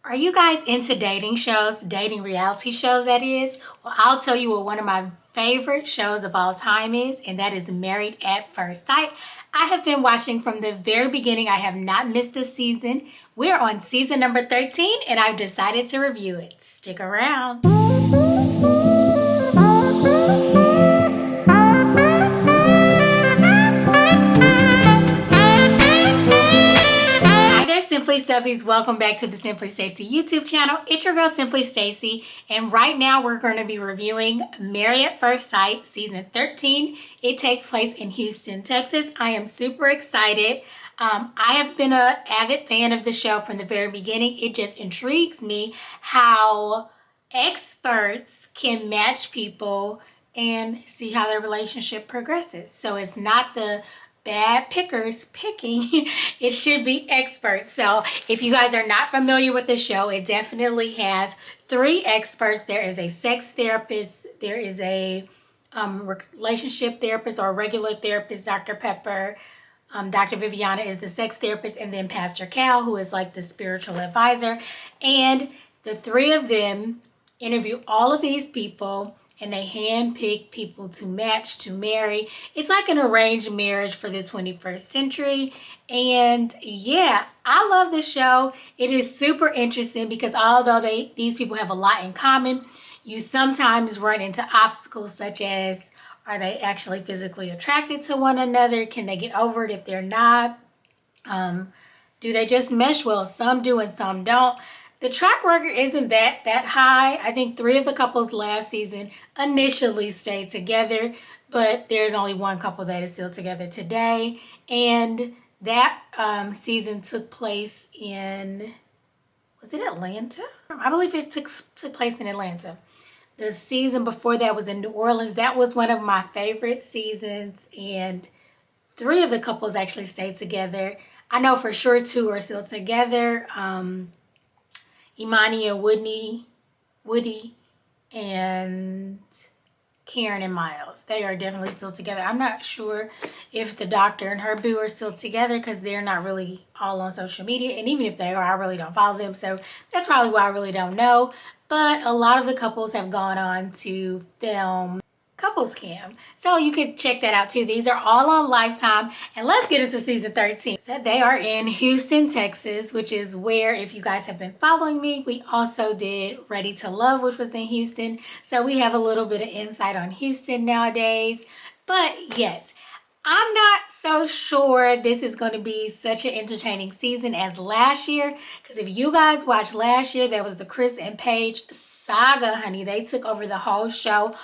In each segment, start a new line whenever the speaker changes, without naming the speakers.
Are you guys into dating shows, dating reality shows that is? Well, I'll tell you what one of my favorite shows of all time is, and that is Married at First Sight. I have been watching from the very beginning. I have not missed a season. We're on season number 13, and I've decided to review it. Stick around. Simply Stuffies, welcome back to the Simply Stacey YouTube channel. It's your girl Simply Stacey, and right now we're going to be reviewing Married at First Sight season 13. It takes place in Houston, Texas. I am super excited. I have been an avid fan of the show from the very beginning. It just intrigues me how experts can match people and see how their relationship progresses. So it's not the bad pickers picking, it should be experts. So if you guys are not familiar with the show, it definitely has 3 experts. There is a sex therapist, there is a relationship therapist or regular therapist, Dr. Pepper, Dr. Viviana is the sex therapist, and then Pastor Cal, who is like the spiritual advisor. And the 3 of them interview all of these people, and they handpick people to match, to marry. It's like an arranged marriage for the 21st century. And yeah, I love the show. It is super interesting because although these people have a lot in common, you sometimes run into obstacles such as, are they actually physically attracted to one another? Can they get over it if they're not? Do they just mesh well? Some do and some don't. The track record isn't that high. I think 3 of the couples last season initially stayed together, but there's only one couple that is still together today. And that season took place in, was it Atlanta? I believe it took place in Atlanta. The season before that was in New Orleans. That was one of my favorite seasons, and 3 of the couples actually stayed together. I know for sure 2 are still together. Imani and Woody, and Karen and Miles. They are definitely still together. I'm not sure if the doctor and her boo are still together because they're not really all on social media. And even if they are, I really don't follow them. So that's probably why I really don't know. But a lot of the couples have gone on to film Couples Cam. So you could check that out too. These are all on Lifetime. And let's get into season 13. So they are in Houston, Texas, which is where, if you guys have been following me, we also did Ready to Love, which was in Houston. So we have a little bit of insight on Houston nowadays. But yes, I'm not so sure this is going to be such an entertaining season as last year. Because if you guys watched last year, that was the Chris and Paige saga, honey. They took over the whole show.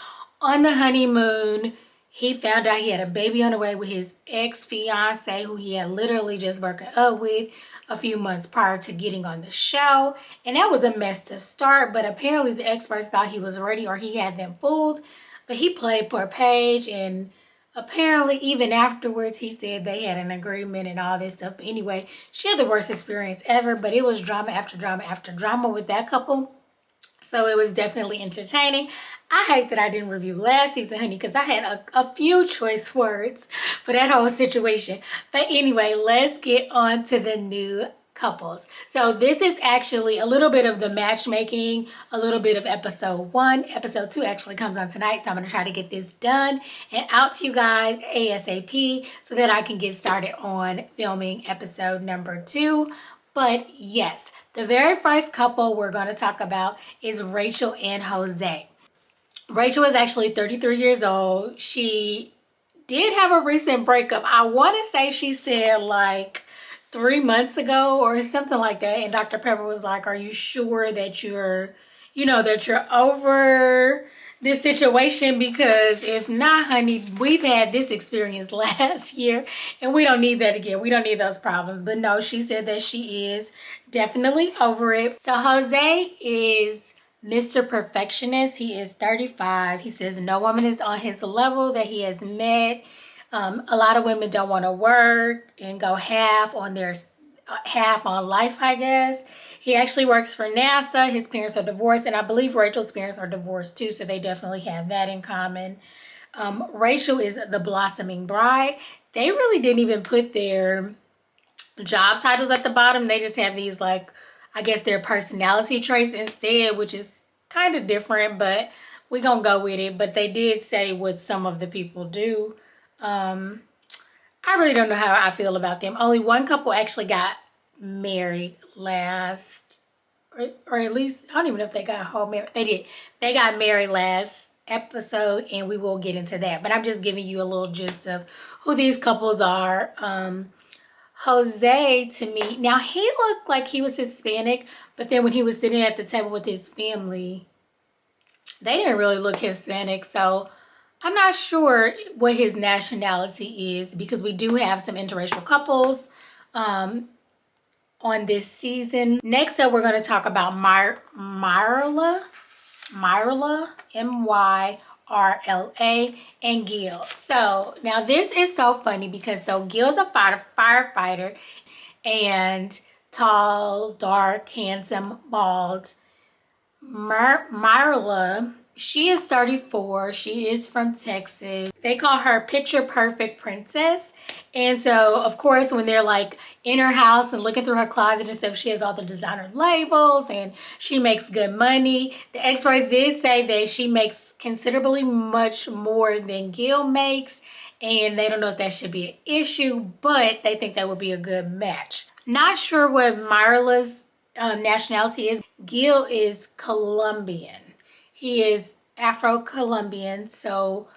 On the honeymoon, he found out he had a baby on the way with his ex-fiance, who he had literally just broken up with a few months prior to getting on the show. And that was a mess to start, but apparently the experts thought he was ready, or he had them fooled. But he played poor Paige, and apparently even afterwards he said they had an agreement and all this stuff. But anyway, she had the worst experience ever, but it was drama after drama after drama with that couple. So it was definitely entertaining. I hate that I didn't review last season, honey, because I had a few choice words for that whole situation. But anyway, let's get on to the new couples. So this is actually a little bit of the matchmaking, a little bit of episode 1. Episode 2 actually comes on tonight, so I'm going to try to get this done and out to you guys ASAP so that I can get started on filming episode number 2. But yes, the very first couple we're going to talk about is Rachel and Jose. Rachel is actually 33 years old. She did have a recent breakup. I want to say she said like 3 months ago or something like that. And Dr. Pepper was like, are you sure that you're over this situation? Because if not, honey, we've had this experience last year and we don't need that again. We don't need those problems. But no, she said that she is definitely over it. So Jose is Mr. Perfectionist. He is 35. He says no woman is on his level that he has met. A lot of women don't want to work and go half on life, I guess. He actually works for NASA. His parents are divorced, and I believe Rachel's parents are divorced too, so they definitely have that in common. Rachel is the blossoming bride. They really didn't even put their job titles at the bottom. They just have these like, I guess, their personality traits instead, which is kind of different, but we're going to go with it. But they did say what some of the people do. I really don't know how I feel about them. Only one couple actually got married last, or at least, I don't even know if they got whole married. They did. They got married last episode, and we will get into that. But I'm just giving you a little gist of who these couples are. Jose, to me, now he looked like he was Hispanic, but then when he was sitting at the table with his family, they didn't really look Hispanic. So I'm not sure what his nationality is, because we do have some interracial couples on this season. Next up, we're going to talk about Myrala, Myrala, and Gil. So now this is so funny because Gil's a firefighter, and tall, dark, handsome, bald. Myrala, she is 34. She is from Texas. They call her Picture Perfect Princess. And so, of course, when they're like in her house and looking through her closet and stuff, she has all the designer labels and she makes good money. The experts did say that she makes considerably much more than Gil makes. And they don't know if that should be an issue, but they think that would be a good match. Not sure what Myrala's nationality is. Gil is Colombian. He is Afro-Colombian, so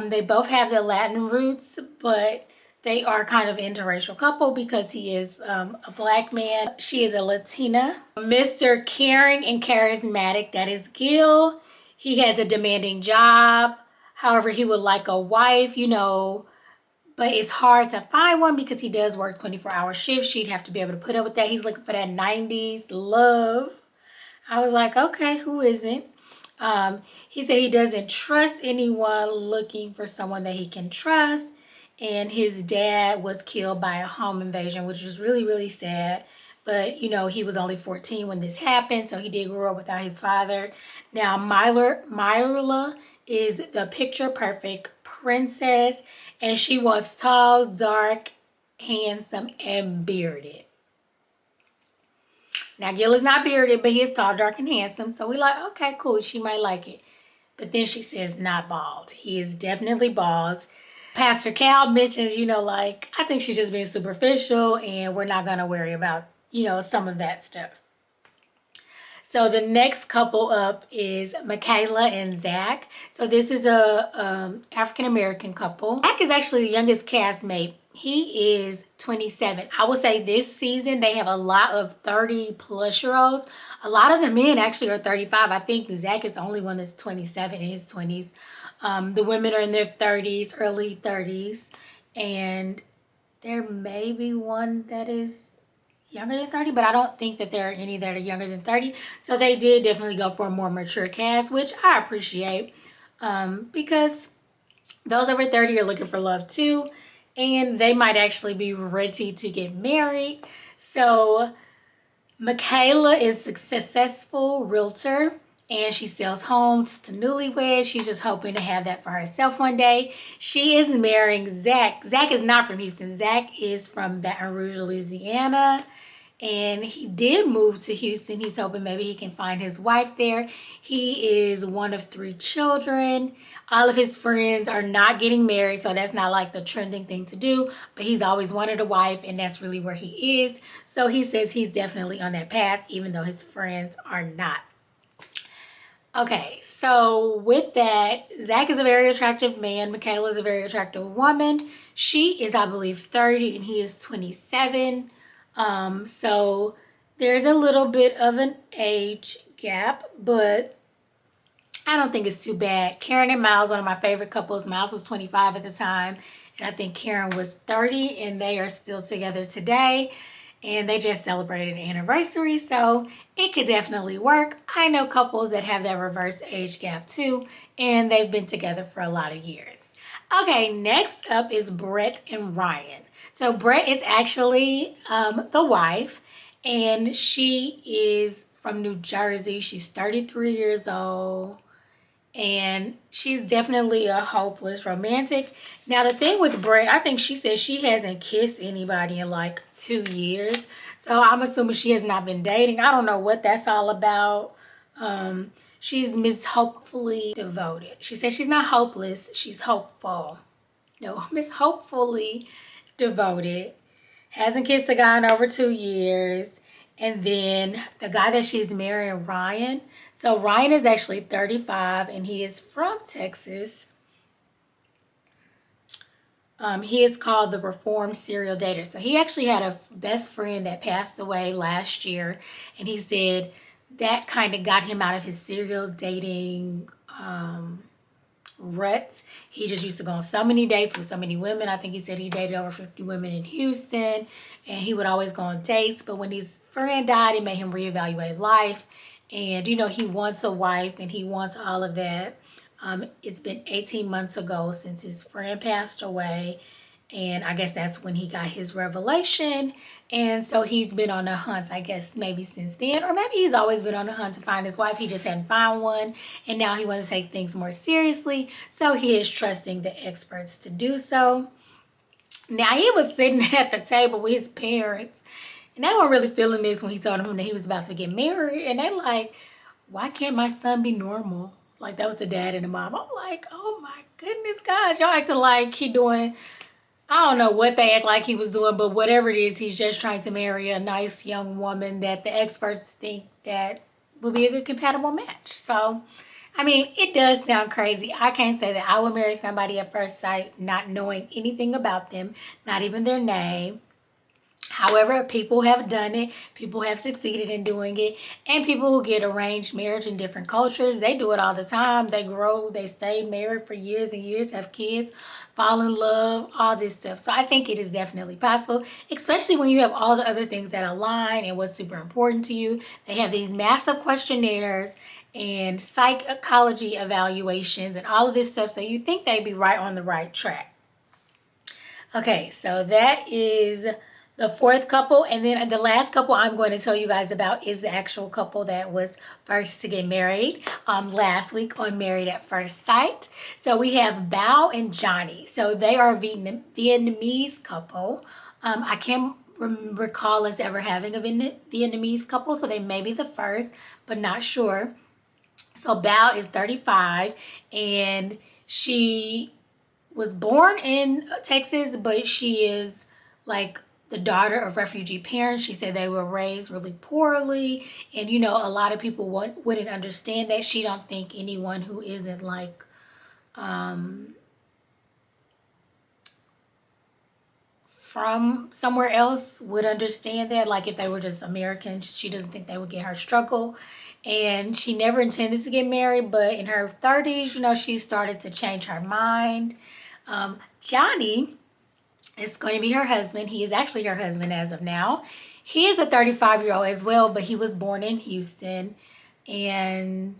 they both have the Latin roots, but they are kind of an interracial couple because he is a black man. She is a Latina. Mr. Caring and charismatic, that is Gil. He has a demanding job. However, he would like a wife, but it's hard to find one because he does work 24-hour shifts. She'd have to be able to put up with that. He's looking for that 90s love. I was like, okay, who isn't? He said he doesn't trust anyone, looking for someone that he can trust. And his dad was killed by a home invasion, which was really, really sad. But, he was only 14 when this happened, so he did grow up without his father. Now, Myrala is the picture perfect princess, and she was tall, dark, handsome, and bearded. Now, Gil is not bearded, but he is tall, dark, and handsome. So we like, okay, cool. She might like it. But then she says not bald. He is definitely bald. Pastor Cal mentions, I think she's just being superficial and we're not going to worry about, some of that stuff. So the next couple up is Michaela and Zach. So this is a African-American couple. Zach is actually the youngest castmate. He is 27. I would say this season they have a lot of 30-plus-year-olds. A lot of the men actually are 35. I think Zach is the only one that's 27 in his 20s. The women are in their 30s, early 30s. And there may be one that is younger than 30, but I don't think that there are any that are younger than 30. So they did definitely go for a more mature cast, which I appreciate, because those over 30 are looking for love too, and they might actually be ready to get married. So Michaela is a successful realtor, and she sells homes to newlyweds. She's just hoping to have that for herself one day. She is marrying Zach. Zach is not from Houston. Zach is from Baton Rouge, Louisiana. And he did move to Houston. He's hoping maybe he can find his wife there. He is one of 3 children. All of his friends are not getting married, so that's not like the trending thing to do. But he's always wanted a wife, and that's really where he is. So he says he's definitely on that path, even though his friends are not. Okay, so with that, Zach is a very attractive man. Michaela is a very attractive woman. She is, I believe, 30 and he is 27. So there's a little bit of an age gap, but I don't think it's too bad. Karen and Miles, one of my favorite couples. Miles was 25 at the time, and I think Karen was 30, and they are still together today. And they just celebrated an anniversary, so it could definitely work. I know couples that have that reverse age gap too, and they've been together for a lot of years. Okay, next up is Brett and Ryan. So Brett is actually the wife, and she is from New Jersey. She's 33 years old, And she's definitely a hopeless romantic. Now, the thing with Brett, I think she said she hasn't kissed anybody in like 2 years. So I'm assuming she has not been dating. I don't know what that's all about. She's Miss Hopefully Devoted. She said she's not hopeless. She's hopeful. No, Miss Hopefully Devoted. Hasn't kissed a guy in over 2 years. And then the guy that she's marrying, Ryan. So Ryan is actually 35 and he is from Texas. He is called the Reformed Serial Dater. So he actually had a best friend that passed away last year. And he said that kind of got him out of his serial dating ruts. He just used to go on so many dates with so many women. I think he said he dated over 50 women in Houston, and he would always go on dates. But when his friend died, it made him reevaluate life. And, you know, he wants a wife and he wants all of that. It's been 18 months ago since his friend passed away. And I guess that's when he got his revelation. And so he's been on a hunt, I guess, maybe since then. Or maybe he's always been on a hunt to find his wife. He just hadn't found one. And now he wants to take things more seriously. So he is trusting the experts to do so. Now, he was sitting at the table with his parents. And they weren't really feeling this when he told them that he was about to get married. And they're like, why can't my son be normal? Like, that was the dad and the mom. I'm like, oh my goodness, gosh. Y'all acting like he doing... I don't know what they act like he was doing, but whatever it is, he's just trying to marry a nice young woman that the experts think that will be a good compatible match. So, I mean, it does sound crazy. I can't say that I would marry somebody at first sight, not knowing anything about them, not even their name. However, people have done it. People have succeeded in doing it. And people who get arranged marriage in different cultures, they do it all the time. They grow, they stay married for years and years, have kids, fall in love, all this stuff. So I think it is definitely possible, especially when you have all the other things that align and what's super important to you. They have these massive questionnaires and psychology evaluations and all of this stuff. So you think they'd be right on the right track. Okay, so that is the fourth couple. And then the last couple I'm going to tell you guys about is the actual couple that was first to get married last week on Married at First Sight. So we have Bao and Johnny. So they are a Vietnamese couple. I can't recall us ever having a Vietnamese couple, so they may be the first, but not sure. So Bao is 35 and she was born in Texas, but she is like the daughter of refugee parents. She said they were raised really poorly, and you know, a lot of people wouldn't understand that. She don't think anyone who isn't like from somewhere else would understand that. Like if they were just Americans, she doesn't think they would get her struggle. And she never intended to get married, but in her 30s, you know, she started to change her mind. Johnny is going to be her husband. He is actually her husband as of now. He is a 35-year-old as well, but he was born in Houston. And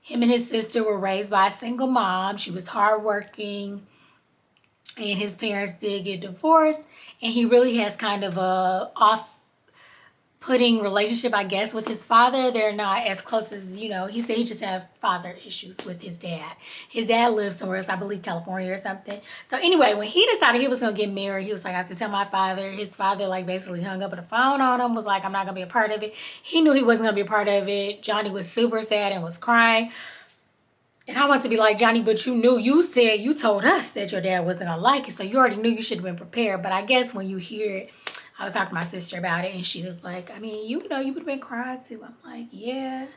him and his sister were raised by a single mom. She was hardworking. And his parents did get divorced. And he really has kind of a off-putting relationship, I guess, with his father. They're not as close as, you know, he said he just had father issues with his dad. His dad lives somewhere else, I believe California or something. So anyway, when he decided he was going to get married, he was like, I have to tell my father. His father like basically hung up the phone on him, was like, I'm not going to be a part of it. He knew he wasn't going to be a part of it. Johnny was super sad and was crying. And I want to be like, Johnny, but you told us that your dad wasn't going to like it. So you already knew you should have been prepared. But I guess when you hear it, I was talking to my sister about it. And she was like, I mean, you know, you would have been crying too. I'm like, yeah,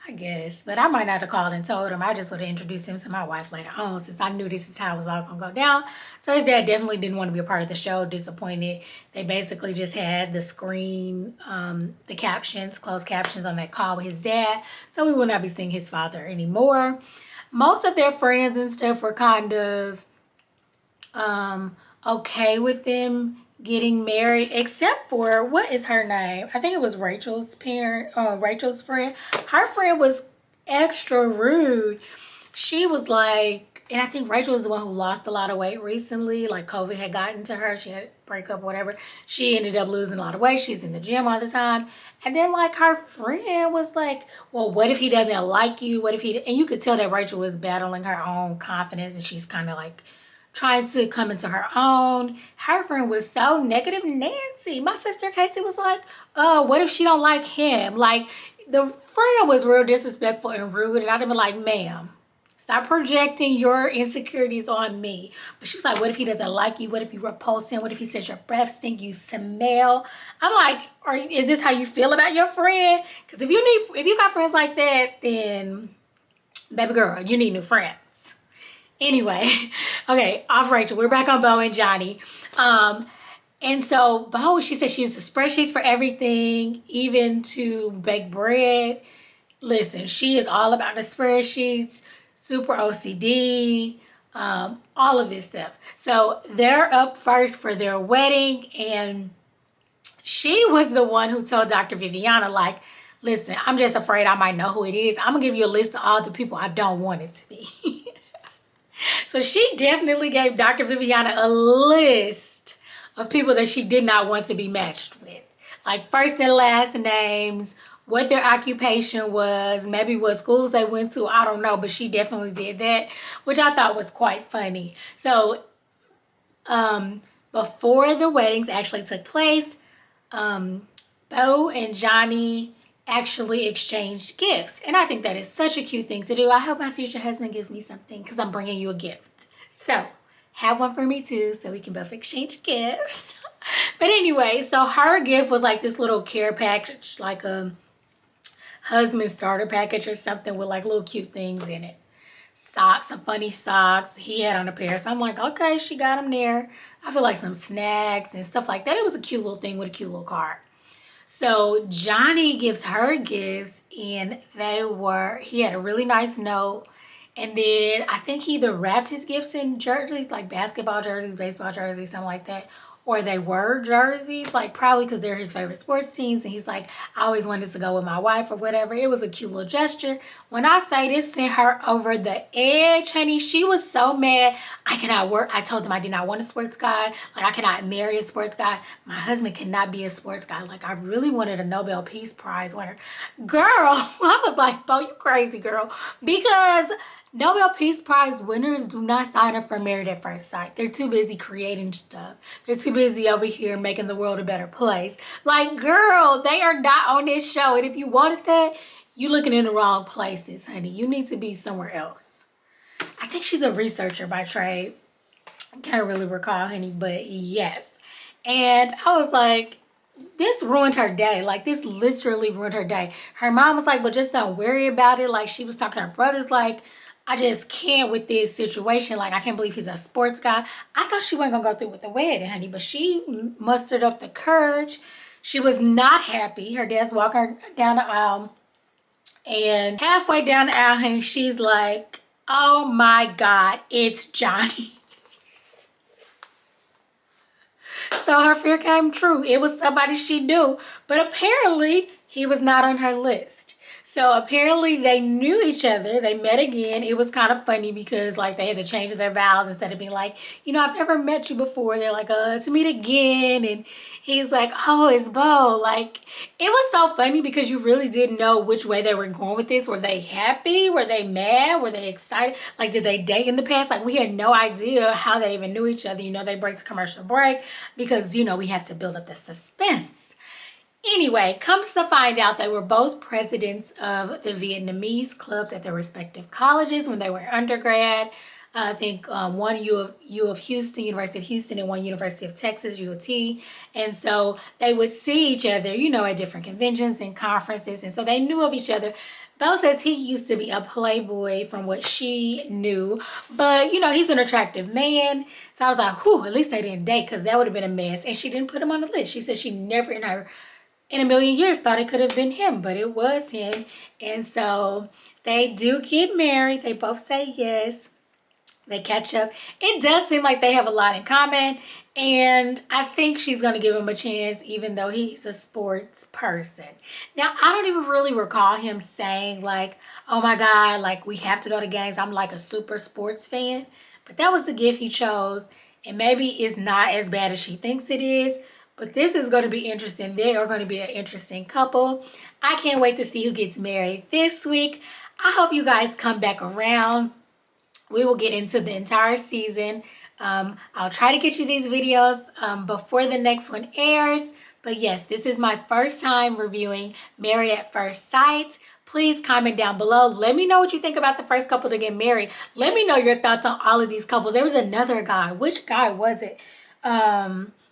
I guess. But I might not have called and told him. I just would have introduced him to my wife later on, since I knew this is how it was all going to go down. So his dad definitely didn't want to be a part of the show. Disappointed. They basically just had the screen, the captions, closed captions on that call with his dad. So we will not be seeing his father anymore. Most of their friends and stuff were kind of okay with them getting married, except for, what is her name? I think it was Rachel's friend. Her friend was extra rude. she was like, and I think Rachel was the one who lost a lot of weight recently. Like COVID had gotten to her. She had a breakup, whatever. She ended up losing a lot of weight. She's in the gym all the time. And then like her friend was like, well, what if he doesn't like you? What if he, and you could tell that Rachel was battling her own confidence and she's kind of like trying to come into her own. Her friend was so negative Nancy. My sister Casey was like, what if she don't like him? Like the friend was real disrespectful and rude. And I'd have been like, ma'am, stop projecting your insecurities on me. But she was like, what if he doesn't like you? What if you repulse him? What if he says your breath stink, you smell? I'm like, is this how you feel about your friend? Because if you got friends like that, then baby girl, you need new friends. Anyway, okay, off Rachel. We're back on Bao and Johnny. And so Bao, she said she used the spreadsheets for everything, even to bake bread. Listen, she is all about the spreadsheets, super OCD, all of this stuff. So they're up first for their wedding, and she was the one who told Dr. Viviana, like, listen, I'm just afraid I might know who it is. I'm going to give you a list of all the people I don't want it to be. So she definitely gave Dr. Viviana a list of people that she did not want to be matched with. Like first and last names, what their occupation was, maybe what schools they went to, I don't know, but she definitely did that, which I thought was quite funny. So before the weddings actually took place, Bao and Johnny actually exchanged gifts. And I think that is such a cute thing to do. I hope my future husband gives me something because I'm bringing you a gift. So have one for me too so we can both exchange gifts. But anyway, so her gift was like this little care package, like a husband starter package or something with like little cute things in it. Socks, some funny socks. He had on a pair. So I'm like, okay, she got him there. I feel like some snacks and stuff like that. It was a cute little thing with a cute little card. So Johnny gives her gifts, and he had a really nice note. And then I think he either wrapped his gifts in jerseys, like basketball jerseys, baseball jerseys, something like that. Or they were jerseys, like probably because they're his favorite sports teams. And he's like, I always wanted to go with my wife or whatever. It was a cute little gesture. When I say this sent her over the edge, honey, she was so mad. I cannot work. I told them I did not want a sports guy. Like I cannot marry a sports guy. My husband cannot be a sports guy. Like I really wanted a Nobel Peace Prize winner. Girl, I was like, Bo, you crazy girl. Because Nobel Peace Prize winners do not sign up for Married at First Sight. They're too busy creating stuff. They're too busy over here making the world a better place. Like, girl, they are not on this show. And if you wanted that, you looking in the wrong places, honey. You need to be somewhere else. I think she's a researcher by trade. I can't really recall, honey, but yes. And I was like, this ruined her day. Like, this literally ruined her day. Her mom was like, well, just don't worry about it. Like, she was talking to her brothers like, I just can't with this situation. Like, I can't believe he's a sports guy. I thought she wasn't going to go through with the wedding, honey, but she mustered up the courage. She was not happy. Her dad's walking her down the aisle. And halfway down the aisle, honey, she's like, oh my God, it's Johnny. So her fear came true. It was somebody she knew. But apparently, he was not on her list. So apparently they knew each other. They met again. It was kind of funny because like they had to change their vows instead of being like, you know, I've never met you before. They're like, to meet again. And he's like, oh, it's Bo. Like, it was so funny because you really didn't know which way they were going with this. Were they happy? Were they mad? Were they excited? Like, did they date in the past? Like, we had no idea how they even knew each other. You know, they break to commercial break because, you know, we have to build up the suspense. Anyway, comes to find out they were both presidents of the Vietnamese clubs at their respective colleges when they were undergrad. I think one U of Houston, University of Houston, and one University of Texas, U of T. And so they would see each other, you know, at different conventions and conferences. And so they knew of each other. Bo says he used to be a playboy from what she knew. But, you know, he's an attractive man. So I was like, whew, at least they didn't date because that would have been a mess. And she didn't put him on the list. She said she never in a million years thought it could have been him, but it was him. And so they do get married. They both say yes. They catch up. It does seem like they have a lot in common. And I think she's going to give him a chance, even though he's a sports person. Now, I don't even really recall him saying, like, oh my God, like, we have to go to games. I'm like a super sports fan. But that was the gift he chose. And maybe it's not as bad as she thinks it is. But this is going to be interesting. They are going to be an interesting couple. I can't wait to see who gets married this week. I hope you guys come back around. We will get into the entire season. I'll try to get you these videos before the next one airs. But yes, this is my first time reviewing Married at First Sight. Please comment down below. Let me know what you think about the first couple to get married. Let me know your thoughts on all of these couples. There was another guy. Which guy was it?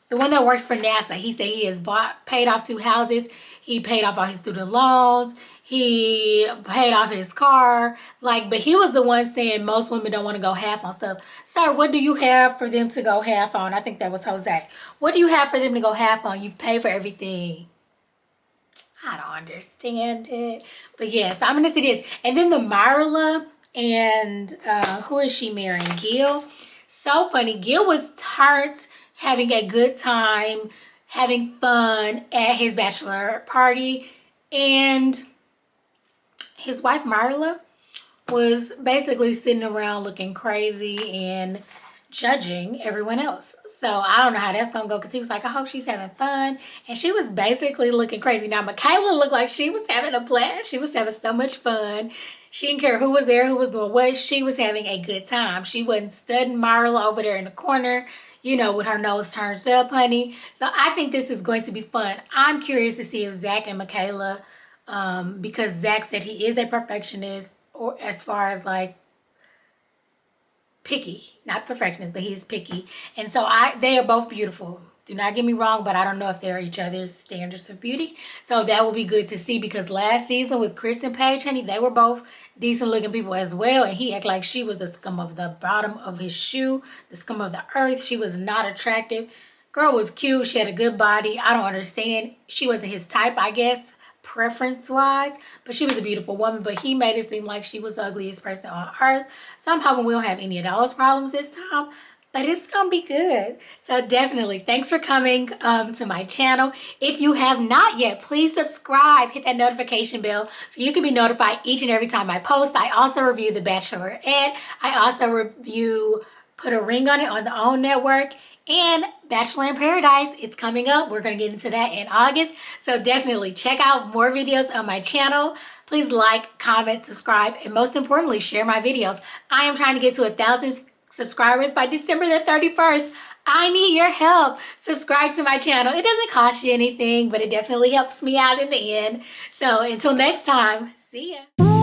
The one that works for NASA. He said he has paid off 2 houses. He paid off all his student loans. He paid off his car. But he was the one saying most women don't want to go half on stuff. Sir, what do you have for them to go half on? I think that was Jose. What do you have for them to go half on? You've paid for everything. I don't understand it. But yes, I'm going to see this. And then the Myrala and who is she marrying? Gil. So funny. Gil was turned having a good time, having fun at his bachelor party. And his wife, Myrala, was basically sitting around looking crazy and judging everyone else. So I don't know how that's going to go because he was like, I hope she's having fun. And she was basically looking crazy. Now, Michaela looked like she was having a blast. She was having so much fun. She didn't care who was there, who was doing what. She was having a good time. She wasn't studying Myrala over there in the corner, you know, with her nose turned up, honey. So I think this is going to be fun. I'm curious to see if Zach and Michaela, because Zach said he is a perfectionist, or as far as like picky, not perfectionist, but he's picky. And so they are both beautiful. Do not get me wrong, but I don't know if they're each other's standards of beauty. So that will be good to see, because last season with Chris and Paige, honey, they were both decent looking people as well. And he acted like she was the scum of the bottom of his shoe, the scum of the earth. She was not attractive. Girl was cute. She had a good body. I don't understand. She wasn't his type, I guess, preference-wise. But she was a beautiful woman. But he made it seem like she was the ugliest person on earth. So I'm hoping we don't have any of those problems this time. But it's gonna be good. So definitely, thanks for coming to my channel. If you have not yet, please subscribe, hit that notification bell so you can be notified each and every time I post. I also review The Bachelorette. I also review Put a Ring on It on the OWN network, and Bachelor in Paradise. It's coming up. We're gonna get into that in August. So definitely check out more videos on my channel. Please like, comment, subscribe, and most importantly, share my videos. I am trying to get to 1,000 subscribers by December the 31st. I need your help. Subscribe to my channel. It doesn't cost you anything, but it definitely helps me out in the end. So until next time, see ya.